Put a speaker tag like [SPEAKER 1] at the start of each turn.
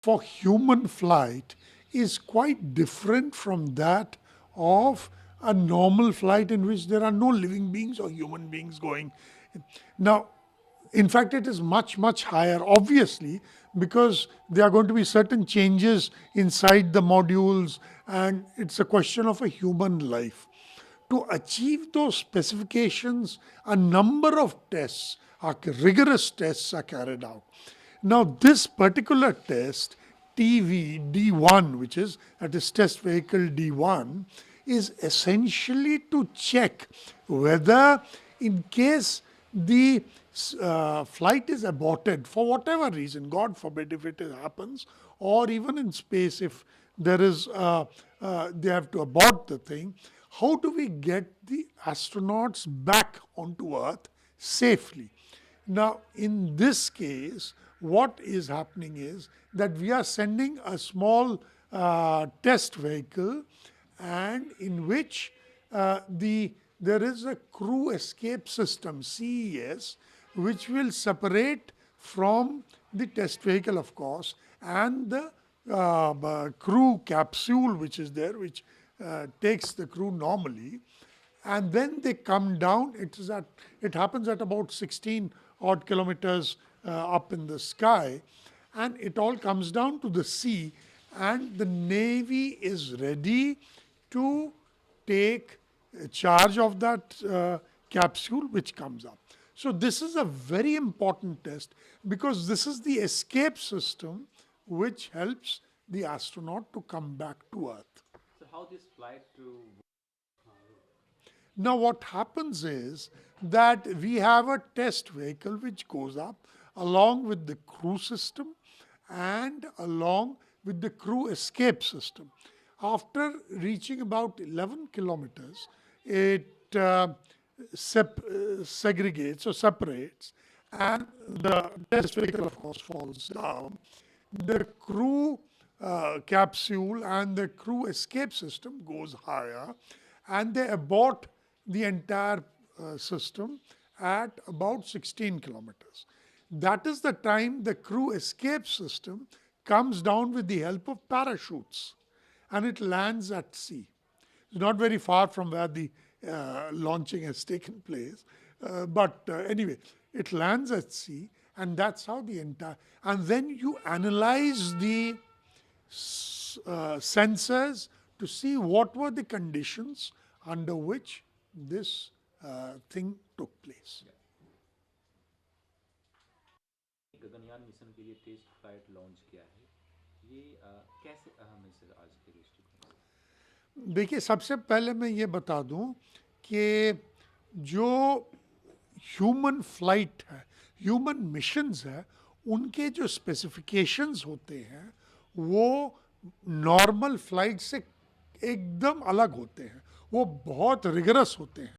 [SPEAKER 1] for human flight is quite different from that of a normal flight in which there are no living beings or human beings going. Now, in fact, it is much, much higher, obviously, because there are going to be certain changes inside the modules, and it's a question of a human life. To achieve those specifications, a number of tests, rigorous tests, are carried out. Now, this particular test, TV D1, which is that is test vehicle D1, is essentially to check whether, in case the flight is aborted for whatever reason, God forbid if it happens, or even in space if there is they have to abort the thing, how do we get the astronauts back onto Earth safely? Now, in this case, what is happening is that we are sending a small test vehicle, and in which there is a crew escape system, CES, which will separate from the test vehicle, of course, and the crew capsule which is there, which takes the crew normally, and then they come down. It happens at about 16 odd kilometers up in the sky, and it all comes down to the sea, and the Navy is ready to take charge of that capsule which comes up. So this is a very important test, because this is the escape system which helps the astronaut to come back to Earth.
[SPEAKER 2] So how this flight to
[SPEAKER 1] Now, what happens is that we have a test vehicle which goes up along with the crew system and along with the crew escape system. After reaching about 11 kilometers, it segregates or separates, and the test vehicle, of course, falls down. The crew capsule and the crew escape system goes higher, and they abort the entire system at about 16 kilometers. That is the time the crew escape system comes down with the help of parachutes, and it lands at sea. It's not very far from where the launching has taken place. But anyway, it lands at sea, and that's how the entire. And then you analyze the sensors to see what were the conditions under which this thing took place.
[SPEAKER 2] Gaganyaan mission के लिए test flight launch किया है ये कैसे अहम है sir आज के दृष्टिकोण से?
[SPEAKER 1] देखिए, सबसे पहले मैं ये बता दूं कि जो ह्यूमन फ्लाइट है, ह्यूमन मिशंस है, उनके जो स्पेसिफिकेशंस होते हैं वो नॉर्मल फ्लाइट से एकदम अलग होते हैं। वो बहुत रिगरस होते हैं।